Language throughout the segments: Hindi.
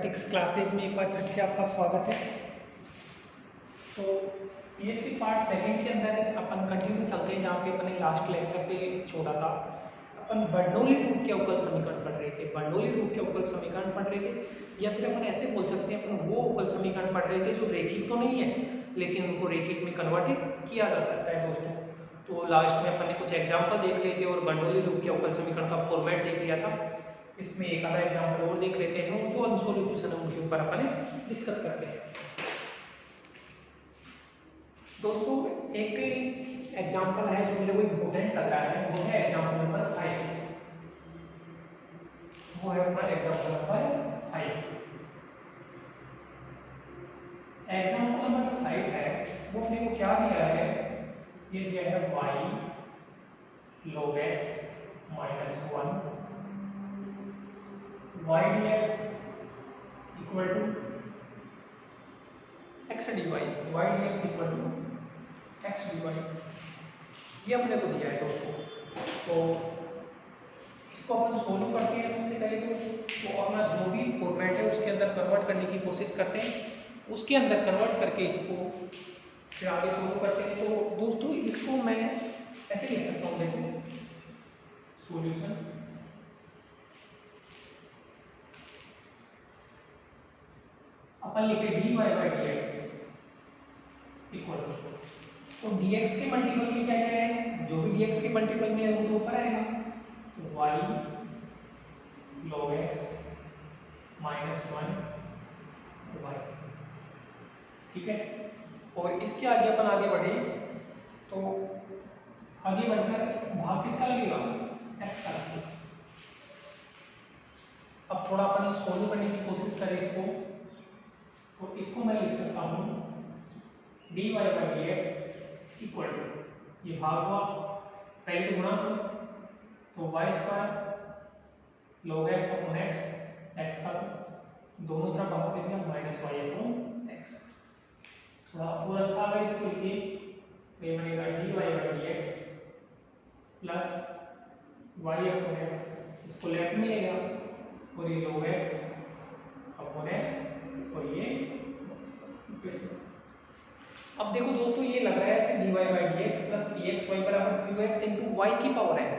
मैथमेटिक्स क्लासेज में एक बार फिर से आपका स्वागत है। तो ये सी पार्ट सेकंड के अंदर अपन कंटिन्यू चलते हैं जहाँ पे अपने लास्ट लेक्चर पे छोड़ा था। अपन बर्नौली रूप के अवकल समीकरण पढ़ रहे थे। बर्नौली रूप के अवकल समीकरण पढ़ रहे थे या फिर अपन ऐसे बोल सकते हैं अपन वो अवकल समीकरण पढ़ रहे थे जो रेखिक तो नहीं है लेकिन उनको रेखिक में कन्वर्टेड किया जा सकता है दोस्तों। तो लास्ट में अपन ने कुछ एग्जाम्पल देख लिए थे और बर्नौली रूप के अवकल समीकरण का फॉर्मेट देख लिया था। इसमें एक आधा एग्जाम्पल और देख लेते हैं और जो अनसोल्यूशन है उनके ऊपर अपन डिस्कस करते हैं। दोस्तों एक एग्जाम्पल है जो मेरे को इम्पोर्टेंट लग रहा है, वो है एग्जाम्पल नंबर 5। वो है अपना एग्जाम्पल नंबर 5। एग्जाम्पल नंबर 5 है वो अपने को क्या दिया है, ये दिया है y log x minus 1 y dx equal to x dy, y dx equal to x dy, ये अपने को दिया है दोस्तों। तो इसको अपन सोल्व करते हैं सबसे पहले तो अपना जो भी फॉर्मेट है उसके अंदर कन्वर्ट करने की कोशिश करते हैं, उसके अंदर कन्वर्ट करके इसको फिर आगे सोल्व करते हैं। तो दोस्तों इसको मैं ऐसे लिख सकता हूँ, देखो सॉल्यूशन अपन लिखे dy by dx इक्वल तो dx के मल्टीपल में क्या क्या है, जो भी dx के मल्टीपल में है वो तो ऊपर आएगा, तो y log x minus 1 y, ठीक है। और इसके आगे अपन आगे बढ़े तो आगे बढ़कर भाग किसका लगेगा, x का लगेगा। अब थोड़ा अपन सोल्व करने की कोशिश करें इसको, तो इसको मैं लिख सकता हूँ dy by dx equal to, ये भाग हुआ पहले तो गुणा करो तो y square log x upon x का दोनों तरफ भाग दे दिया माइनस y अपॉन x। थोड़ा और अच्छा अगर इसको लिखिए तो ये बनेगा dy by dx plus y upon x, इसको लेफ्ट में लेगा और ये log x अपॉन x और ये। अब देखो दोस्तों ये लग रहा है ऐसे dy by dx plus dxy बराबर qx इंटू वाई की पावर है,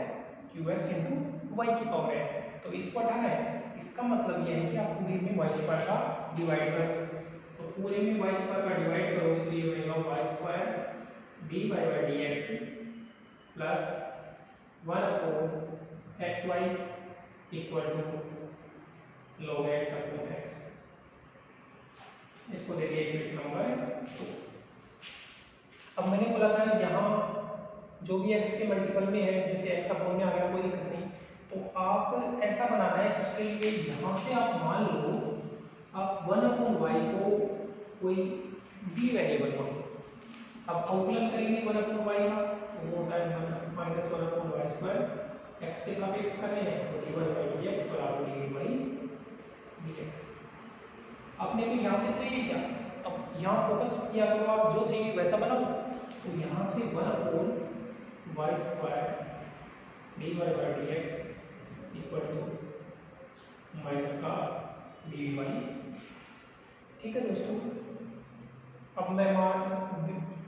qx इंटू वाई की पावर है। तो इसको हटाना है, इसका मतलब ये है कि आप पूरे में y स्क्वायर का डिवाइड करो, तो पूरे में y स्क्वायर का डिवाइड करोगे तो ये बनेगा y square dy by dx plus 1 upon xy equal to log x upon x। इसको देखिए इक्वेशन नंबर 2। अब मैंने बोला था यहाँ जो भी x के मल्टीपल में है, जैसे x अपॉन में आ गया कोई दिक्कत नहीं, तो आप ऐसा बनाना है उसके लिए यहाँ से आप मान लो आप 1 अपॉन y को कोई b वेरिएबल मान लो। अब अवकलन करेंगे 1 अपॉन y का तो वो होता है minus 1 upon y square, x के सापेक्ष कर रहे हैं तो dy by dx बराबर dy by dx। आपने को यहाँ पे चाहिए क्या, अब यहाँ फोकस किया करो, आप जो चाहिए वैसा बनाओ। तो यहाँ से 1 upon y square dy by dx equal to minus का dy by, ठीक है दोस्तों। अब मैं मान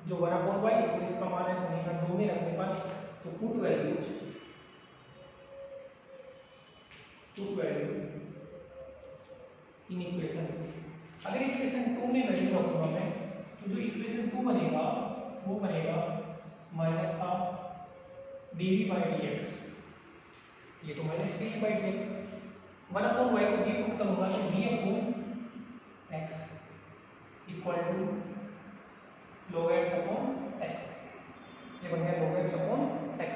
जो 1 अपॉन y और इसका मान है समीकरण 2 में रखने पर, तो पुट वैल्यू इन इक्वेशन, अगर इक्वेशन 2 में वैल्यू रखूंगा मैं तो जो इक्वेशन 2 बनेगा वो बनेगा माइनस का dv by dx, ये तो minus dv by dx, 1 upon y को b पुट करूंगा तो b upon x equal to log x upon x, ये बन गया log x अपॉन x।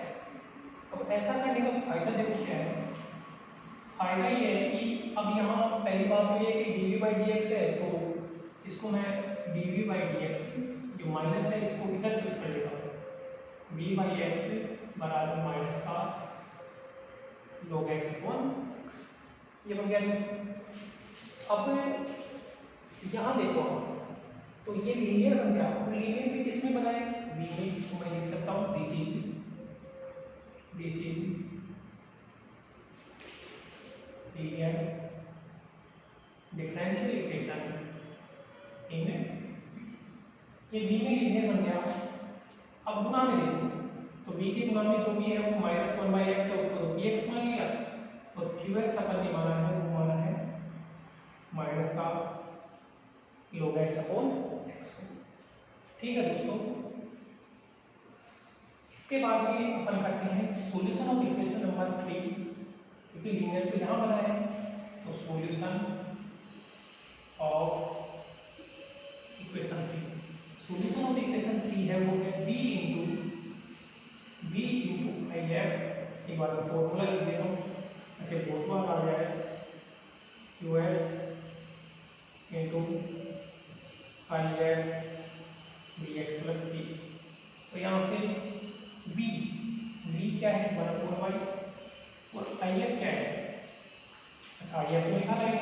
अब ऐसा करने का फायदा देखो क्या है, फायदा ये है कि अब यहाँ पहली बात तो ये है कि dv by dx है तो इसको मैं dv by dx जो माइनस है इसको इधर शिफ्ट कर लेता हूँ, v by x बराबर माइनस का log x अपॉन x, ये बन गया दोस्तों। अब यहाँ देखो तो ये लीनियर बन गया, लीनियर में किस में बनाए, v में, तो मैं लिख सकता हूँ this is linear differential equation इन ये बी में लीनियर बन गया। अब गुणा में देखो तो बी के गुणा में जो भी है वो -1/x है, उसको तो px मान लिया और qx अपन ने माना है वो माना है माइनस का log x अपॉन x। ठीक है दोस्तों, इसके बाद में अपन करते हैं सॉल्यूशन ऑफ इक्वेशन नंबर 3, क्योंकि लीनियर तो यहाँ बना है तो solution of equation 3। Solution of equation 3 है वो है v इंटू आई एफ। एक बार फॉर्मूला लिख देता हूँ, ऐसे बहुत बार आ जाए qx into I F dx plus C. तो यहाँ से v क्या है 1/y और आई एफ क्या है, अच्छा आई एफ तो लिखा है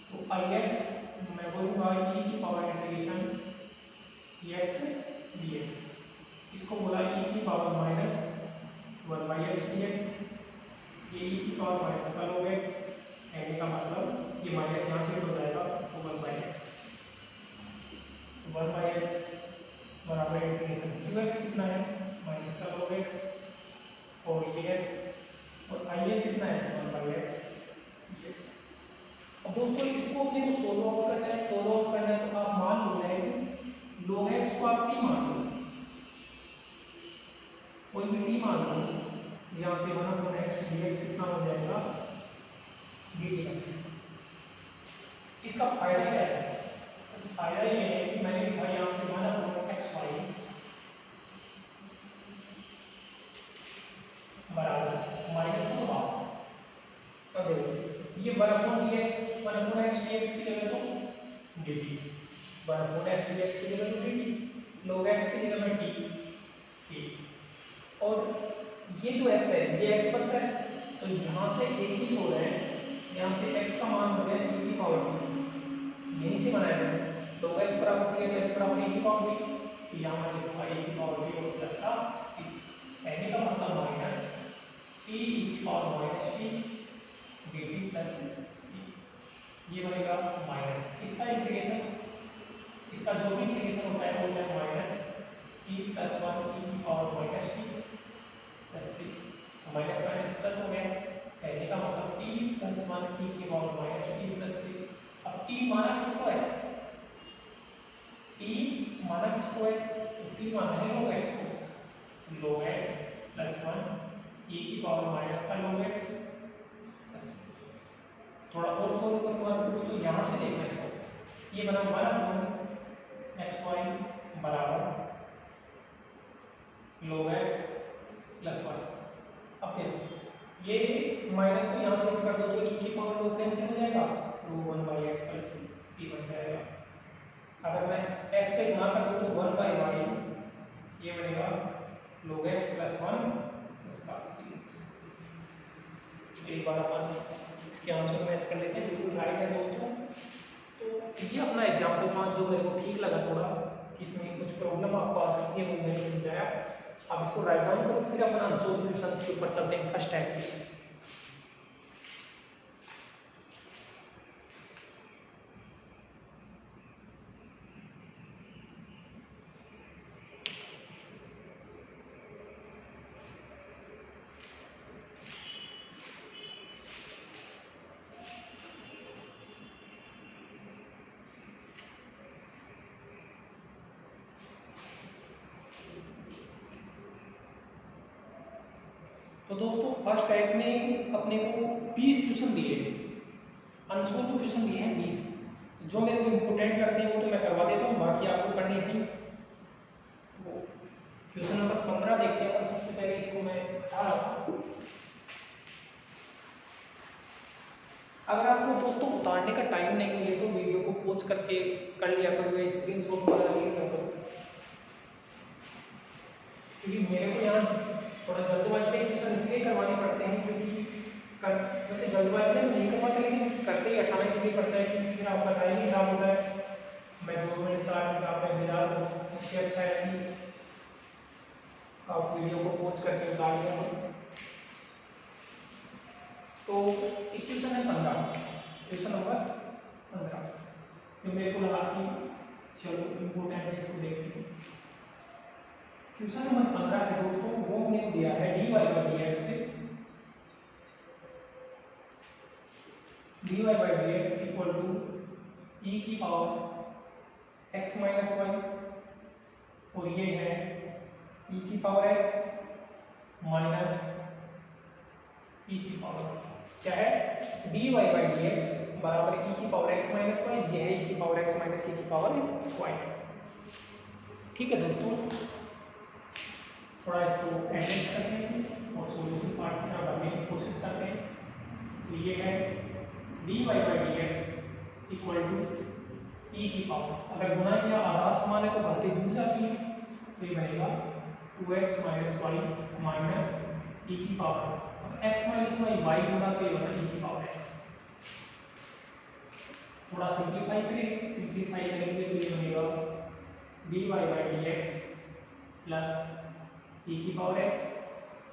तो आई एफ मैं बोलूँगा e की पावर इंटीग्रेशन x dx, इसको बोला e की पावर -1/x dx, ये e की पावर माइनस का log x, कहने का मतलब ये माइनस यहाँ से हो जाएगा तो 1/x बराबर इंटीग्रेशन qx कितना है माइनस का log x और ये x और आई एफ कितना है 1/x। अब दोस्तों इसको अपने को सोल्व आउट करना है, तो आप मान लो log x को आप t मान लो, कोई भी t मान लो, यहाँ से 1/x dx कितना हो जाएगा dt। इसका फायदा क्या है, फायदा ये है कि मैंने लिखा यहाँ से 1/xy बराबर -1/2। अब देखो ये 1/x dx की जगह तो dt, 1/x dx की जगह तो dt, log x की जगह में t। और ये जो x है ये x बचता है, तो यहाँ से एक ही हो रहा है, यहाँ से x का मान हो गया e की पावर t, यहीं से बनाया गया log x बराबर t है तो x बराबर e की पावर t, तो यहाँ मैं लिखूंगा e की पावर t और प्लस का c, कहने का मतलब माइनस t e की power minus t dt plus c, ये बनेगा माइनस इसका इंटीग्रेशन, इसका जो भी इंटीग्रेशन होता है वो होता है माइनस t प्लस 1 e की power minus t plus c, minus minus plus हो गया, कहने का मतलब t प्लस 1 e की power minus t plus c। अब t माना किसको है, t माना किसको है, तो t माना है log x को, log x प्लस 1 e की पावर माइनस का log x प्लस, थोड़ा और सोल्व करूंगा तो दोस्तों यहाँ से देख सकते हो ये बना 1/xy बराबर log x प्लस 1। अब देखो ये माइनस को यहाँ से कर दो तो e की पावर log कैंसिल हो जाएगा, तो 1/x प्लस c बन जाएगा। अगर मैं x से गुणा कर दूं तो 1/y ये बनेगा log x प्लस 1 इसका c। एक बार अपन इसके आंसर मैच कर लेते हैं, बिल्कुल राइट है दोस्तों। तो ये अपना एग्जाम्पल 5 जो मेरे को ठीक लगा थोड़ा कि इसमें कुछ प्रॉब्लम आपको आ सकती है वो मैंने समझाया। आप इसको राइट डाउन करो, फिर अपन आंसर क्वेश्चन के ऊपर चलते हैं फर्स्ट टाइप के। तो दोस्तों फर्स्ट टाइप में अपने को 20 क्वेश्चन दिए, अनसोल्व क्वेश्चन दिए हैं 20, जो मेरे को इम्पोर्टेंट लगते हैं वो तो मैं करवा देता हूँ, बाकी आपको करने हैं। तो क्वेश्चन नंबर 15 देखते हैं। सबसे पहले इसको मैं उठा रहा हूँ। अगर आपको दोस्तों उतारने का टाइम नहीं मिले तो वीडियो को पॉज करके कर लिया करो या स्क्रीनशॉट बना लिया करो, क्योंकि मेरे को यहाँ थोड़ा जल्दबाजी में क्वेश्चन इसलिए करवाने पड़ते हैं क्योंकि वैसे जल्दबाजी में नहीं करवाते लेकिन करते ही 18 इसलिए पड़ता है क्योंकि फिर आपका टाइम ही खराब होता है। मैं 2 मिनट 4 मिनट आप इंतजार हो, उससे अच्छा है कि आप वीडियो को पॉज करके उतार लिया हो। तो क्वेश्चन है 15, क्वेश्चन नंबर 15। तो मेरे को लगा कि चलो इम्पोर्टेंट है, इसको देखते हैं। क्वेश्चन नंबर 15 है दोस्तों, वो हमें दिया है dy by dx equal to e की पावर x माइनस 1, और ये है e की पावर x माइनस e की पावर क्या है, dy by dx बराबर e की पावर x माइनस 1, ये है e की पावर x माइनस e की पावर y। ठीक है दोस्तों, थोड़ा इसको एडजस्ट करते हैं और सॉल्यूशन पार्ट की तरफ बढ़ने की कोशिश करते हैं। तो ये है dy by dx equal to e की पावर, अगर गुना किया आधार समान है तो बातें जुड़ जाती हैं, तो ये बनेगा 2x minus y minus e की पावर, x माइनस वाई जुड़ा तो ये बना e की पावर x। थोड़ा सिंप्लीफाई करेंगे, सिंप्लीफाई करेंगे तो ये बनेगा dy by dx plus e की पावर x,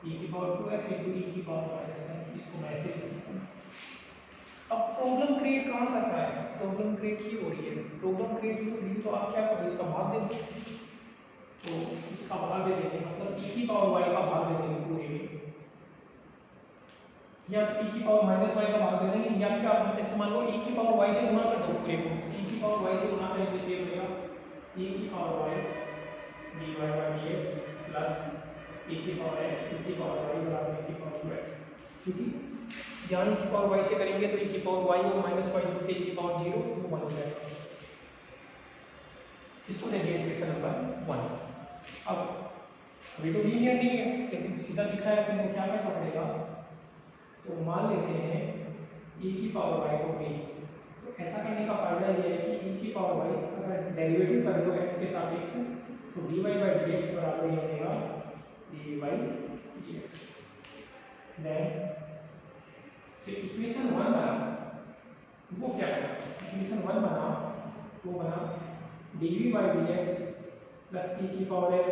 e की पावर 2x इंटू e की पावर माइनस 1। इसको मैं ऐसे लिख सकता हूँ। अब प्रॉब्लम क्रिएट कहाँ कर रहा है, प्रॉब्लम क्रिएट ही हो रही है। प्रॉब्लम क्रिएट ही हो रही है तो आप क्या करोगे, इसका भाग दे दो। तो इसका भाग दे देंगे, मतलब e की पावर y का भाग दे देंगे पूरे में, या e की पावर माइनस y का भाग दे देंगे, या फिर आप ऐसे मान लो e की पावर y से गुणा कर दो पूरे को। e की पावर y से गुणा करेंगे तो ये बनेगा e की power y dy by dx plus e की पावर x, e की पावर y बराबर e की पावर 2x, क्योंकि यहाँ e की पावर y से करेंगे तो e की पावर y और माइनस y जोड़ के e की पावर 0 वो 1 हो जाएगा। इसको देखिए इक्वेशन नंबर 1। अब अभी तो लीनियर नहीं है, लेकिन सीधा लिखा है तो क्या करना पड़ेगा, तो मान लेते हैं e की पावर y को b। तो ऐसा करने का फायदा ये है कि e की पावर y अगर डेरिवेटिव कर लो x के सापेक्ष तो dy by dx बराबर ये बनेगा dy by dx। देन जो इक्वेशन 1 बना वो क्या है, इक्वेशन 1 बना वो बना dv by dx plus e की पावर x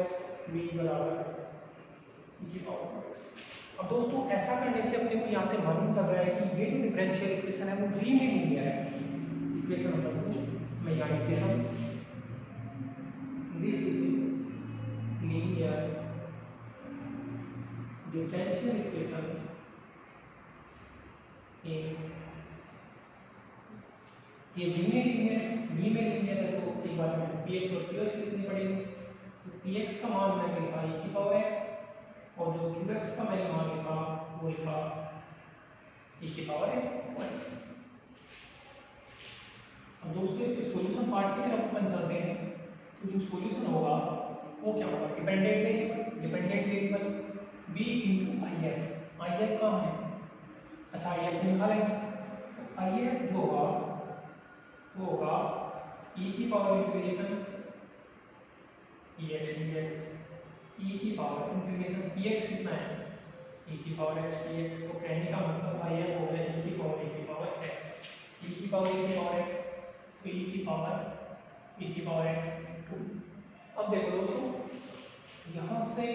v बराबर e की पावर x। अब दोस्तों ऐसा करने से अपने को यहाँ से मालूम चल रहा है कि ये जो डिफरेंशियल इक्वेशन है वो v में लिनियर है। इक्वेशन नंबर 2 मैं यहाँ लिखता हूँ, this is linear differential equation in ये v में linear है तो एक बार में px और qx लिखनी पड़ेगी। तो px का मान मैंने लिखा e की पावर x और जो qx का मैंने मान लिखा वो लिखा e की पावर x। अब दोस्तों इसके सॉल्यूशन पार्ट की तरफ अपन चलते हैं। तो जो सॉल्यूशन होगा वो क्या होगा, dependent variable v into I F कहाँ है, अच्छा आई एफ निकाल लेंगे। तो आई एफ जो होगा वो होगा e की power integration ex dx, e की पावर इंटीग्रेशन px कितना है e की पावर x dx। तो कहने का मतलब आई एफ हो गया e की पावर x, e की पावर x तो e की पावर x इंटू। अब देखो दोस्तों यहाँ से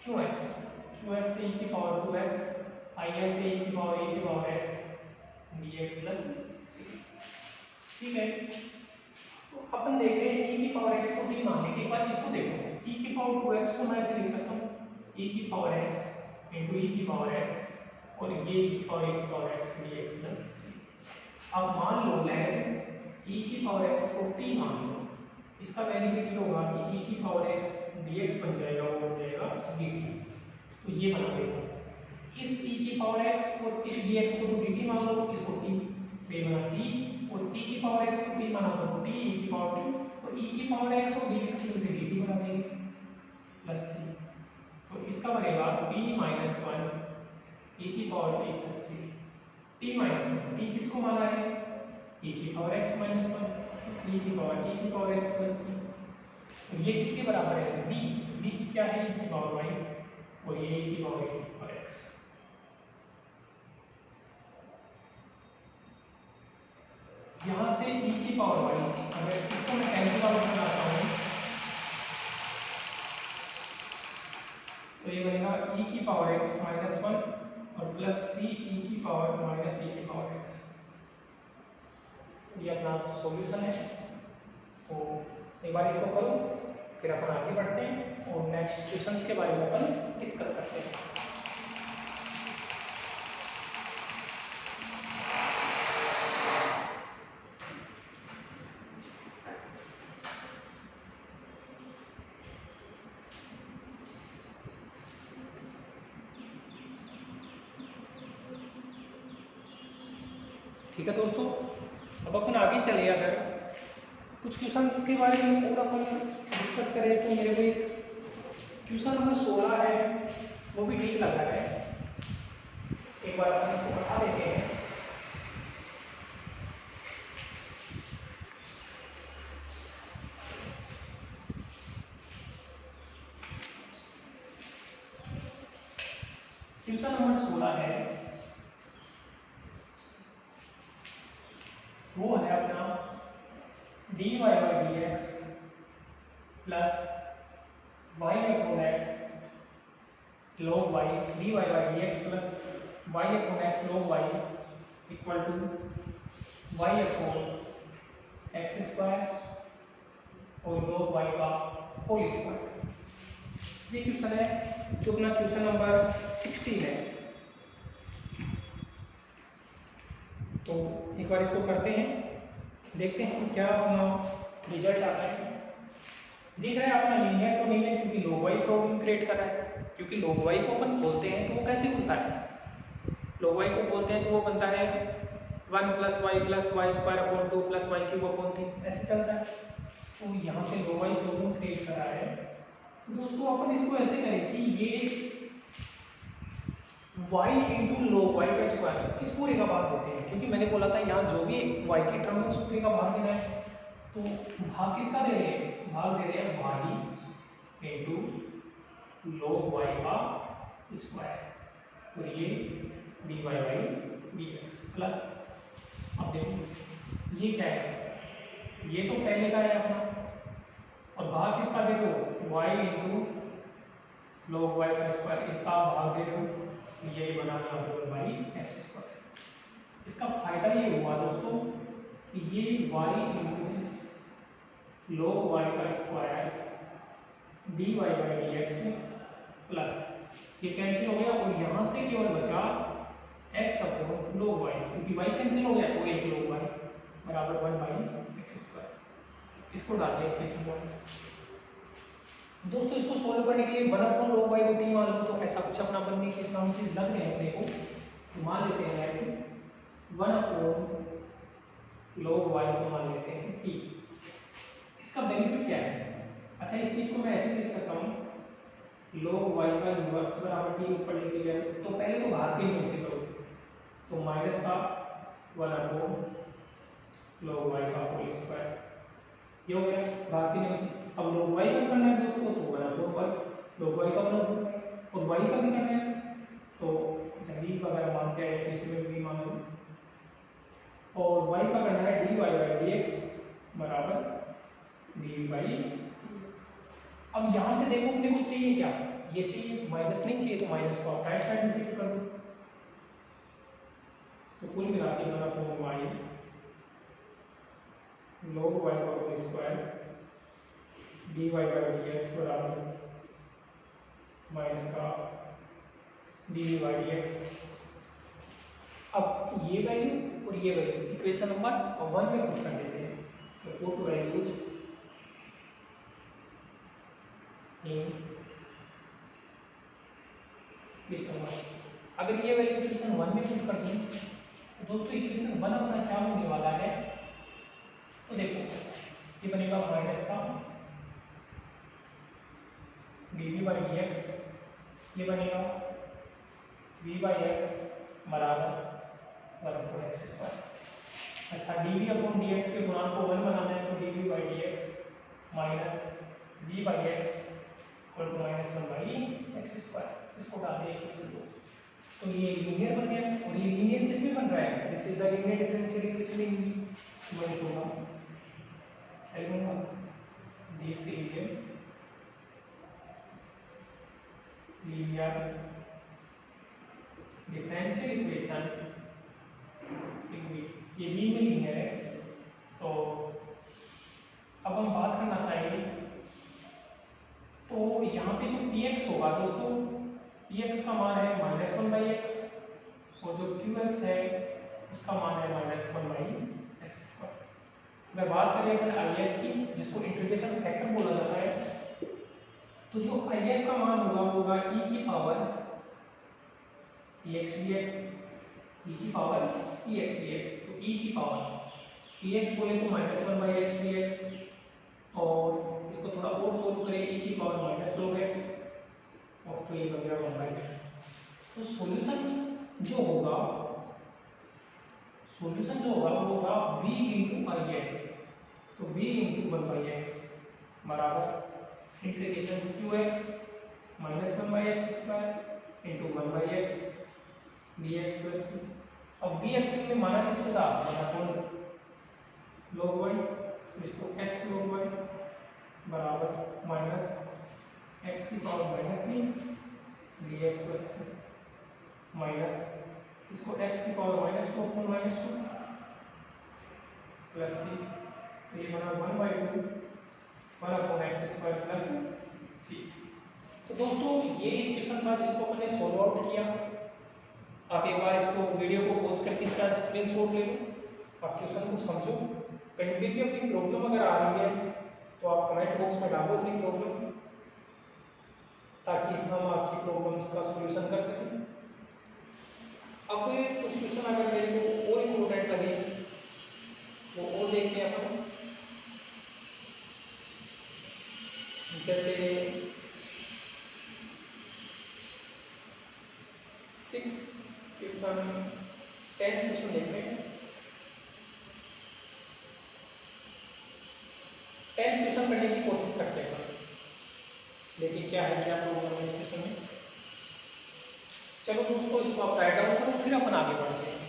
qx से e की पावर 2x, आई एफ से e की power x dx plus c। ठीक है, तो अपन देख रहे हैं e की पावर x को t मान लेंगे। एक बार इसको देखो, e की पावर 2x को मैं ऐसे लिख सकता हूँ e की पावर x इंटू e की पावर x और ये e की power x dx plus c। अब मान लो लेट e की पावर x को t मान लो, इसका बेनिफिट ये होगा कि e की पावर x dx बन जाएगा, वो बन जाएगा dt। तो ये बना देगा इस e की पावर x और इस dx को तो dt मान लो, इसको t तो ये बना t, और e की पावर x को t माना तो t e की पावर t, और e की पावर x को dx मिलके dt बना देंगे प्लस c। तो इसका बनेगा t माइनस 1 e की power t plus c। t minus 1 t किसको माना है e की पावर x माइनस 1 e की पावर x प्लस c। तो ये किसके बराबर है b क्या है e की पावर y और ये e की पावर x। यहाँ से e की पावर y अगर इसको मैं कैंसिल आउट बनाता हूँ तो ये बनेगा e की पावर x माइनस 1 और प्लस c e की पावर माइनस e की पावर x। ये अपना सॉल्यूशन है। तो एक बार इसको करो, फिर अपन आगे बढ़ते हैं और नेक्स्ट क्वेश्चंस के बारे में अपन डिस्कस करते हैं। ठीक है दोस्तों, अब अपन आगे चले। अगर कुछ क्वेश्चंस के बारे में और अपन डिस्कस करें तो मेरे को एक क्वेश्चन नंबर 16 है, वो भी ठीक लग रहा है। एक बार अपन इसको पढ़ा देते हैं। क्वेश्चन नंबर 16 है, वो है अपना dy by dx plus y upon x log y, dy by dx plus y upon x log y equal to y upon x square और log y का होल स्क्वायर। ये क्वेश्चन है जो अपना क्वेश्चन नंबर 16 है। तो एक बार इसको करते हैं, देखते हैं क्या अपना रिजल्ट आता है। दिख रहा है अपना लीनियर तो नहीं है, क्योंकि log y प्रॉब्लम क्रिएट कर रहा है। क्योंकि log y को अपन बोलते हैं तो वो कैसे बनता है, log y को बोलते हैं तो वो बनता है 1 + y square upon 2 + y cube upon 3, ऐसे चलता है। तो यहाँ से log y प्रॉब्लम क्रिएट कर रहा है। तो दोस्तों अपन इसको ऐसे करें कि ये y इंटू log y का स्क्वायर इस पूरे का भाग देते हैं, क्योंकि मैंने बोला था यहाँ जो भी y की टर्म है उस पूरे का भाग देना है। तो भाग किसका दे रहे हैं, भाग दे रहे हैं y इंटू log y का स्क्वायर, और ये dy by dx प्लस, अब देखो ये क्या है, ये तो पहले का है अपना, और भाग किसका दे रहे हो, y इंटू log y का स्क्वायर, इसका भाग दे रहे हो, ये बना लिया होल बाई एक्स स्क्वायर। इसका फायदा ये हुआ दोस्तों कि ये y इंटू log y का square dy by dx plus ये कैंसिल हो गया, और यहाँ से केवल बचा x अपॉन log y, क्योंकि y कैंसिल हो गया तो एक log y बराबर 1 बाई एक्स स्क्वायर। इसको डाल दिया इक्वेशन 1। दोस्तों इसको सोल्व करने के लिए 1 अपॉन log y को t मान लो, तो ऐसा कुछ अपना बनने के चांसेस लग रहे हैं अपने को। तो मान लेते हैं कि 1 अपॉन log y को मान लेते हैं t। इसका बेनिफिट क्या है, अच्छा इस चीज को मैं ऐसे लिख सकता हूँ, log y का इनवर्स बराबर t ऊपर लेके गया। तो पहले तो भाग के नियम से करो, तो माइनस का 1 अपॉन log y का होल स्क्वायर, ये हो गया भाग के नियम से। अब log y का करना है दोस्तों, तो 1 अपॉन y, log y का 1 अपॉन y, और y का भी करना है तो जल्दी वगैरह मानते हैं तो इसमें भी मान लो, और y का करना है dy by dx बराबर dy by dx। अब यहाँ से देखो अपने को चाहिए क्या, ये चाहिए, माइनस नहीं चाहिए, तो माइनस को राइट साइड में शिफ्ट कर दो। तो कुल मिला के 1 अपॉन y log y का whole square dy by dx बराबर माइनस का डी by dx। अब ये वैल्यू और ये वैल्यू इक्वेशन नंबर 1 में पुट कर देते हैं। तो पुट वैल्यूज इन इक्वेशन 1, अगर ये वैल्यू इक्वेशन 1 में पुट कर दूं तो दोस्तों इक्वेशन 1 अपना क्या होने वाला है, तो देखो ये बनेगा माइनस का dv by dx, ये बनेगा v by x बराबर 1 अपॉन एक्स स्क्वायर। अच्छा dv अपॉन dx के गुणांक को 1 बनाना है, तो dv by dx minus v by x equal to minus 1 by x square. इसको डाल दिया इक्वेशन 2, तो ये लीनियर बन गया। और ये लीनियर किस में बन रहा है, this is the linear differential equation in one होगा this is linear differential equation, ये बी में लीनियर है Px का मान है -1/x और जो Qx है उसका मान है -1/x²। अगर बात करें अपन IF की, जिसको इंटीग्रेशन फैक्टर बोला जाता है, तो जो IF का मान होगा वो होगा e की पावर ex dx, e की पावर ex dx। तो e की पावर px बोले तो -1/x dx और इसको थोड़ा और सोल्व करें e की पावर -log x और तो ये बन गया 1/x। तो सॉल्यूशन जो होगा वो होगा v into IF। तो v into 1/x बराबर integration qx -1/x² into 1/x dx plus c। अब v एक्चुअली में माना किसको था, माना log y, तो इसको x log y बराबर माइनस x की power -3 dx plus c minus इसको x की पावर -2 अपॉन -2 प्लस c। तो ये बना 1/2 1 अपॉन x² प्लस c। तो दोस्तों ये एक क्वेश्चन था जिसको हमने सॉल्व आउट किया। आप एक बार इसको वीडियो को पॉज करके इसका स्क्रीनशॉट ले लो, आप क्वेश्चन को समझो। कहीं पे भी अपनी प्रॉब्लम अगर आ रही है तो आप कमेंट बॉक्स में डालो अपनी प्रॉब्लम, ताकि हम आपकी प्रॉब्लम्स का सॉल्यूशन कर सकें। अब कुछ क्वेश्चन अगर मेरे को और इम्पोर्टेंट लगे वो और देखते हैं अपन। जैसे 10 क्वेश्चन देखते हैं। 10 क्वेश्चन करने की कोशिश करते हैं, देखिए क्या है, क्या प्रॉब्लम है इस क्वेश्चन में। चलो दोस्तों इसको आप राइट डाउन करो, फिर अपन आगे बढ़ते हैं।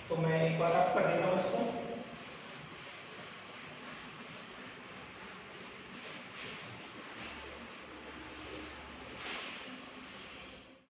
तो मैं एक बार आपका